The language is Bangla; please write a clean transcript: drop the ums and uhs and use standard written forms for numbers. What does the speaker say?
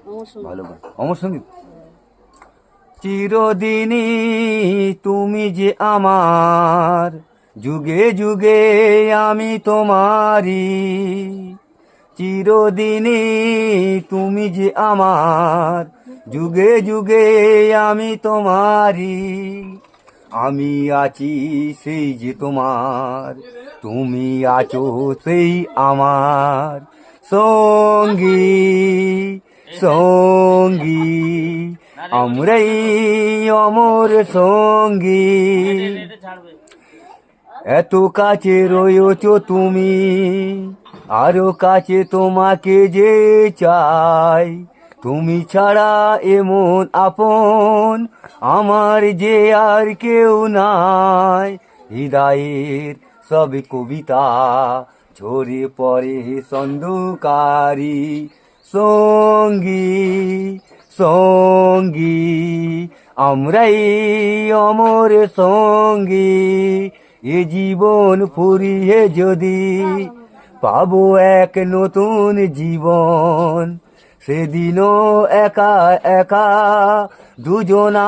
ভালো গান, অমর সঙ্গীত। চিরদিনই তুমি যে আমার, যুগে যুগে আমি তোমারি। চিরদিনই তুমি যে আমার, যুগে যুগে আমি তোমারি। আমি আছি সেই যে তোমার, তুমি আছো সেই আমার সঙ্গী সঙ্গী। আমরাই অমর সঙ্গী। এত কাছে রয়েছো তুমি, আরো কাছে তোমাকে যে চাই। তুমি ছাড়া এমন আপন আমার যে আর কেউ নাই। হৃদয়ের সব কবিতা ঝরে পড়ে সন্ধকারি। সঙ্গী সঙ্গী, আমরাই অমর সঙ্গী। এ জীবন ফুরিয়ে যদি পাবো এক নতুন জীবন, সেদিনও একা একা দুজনা।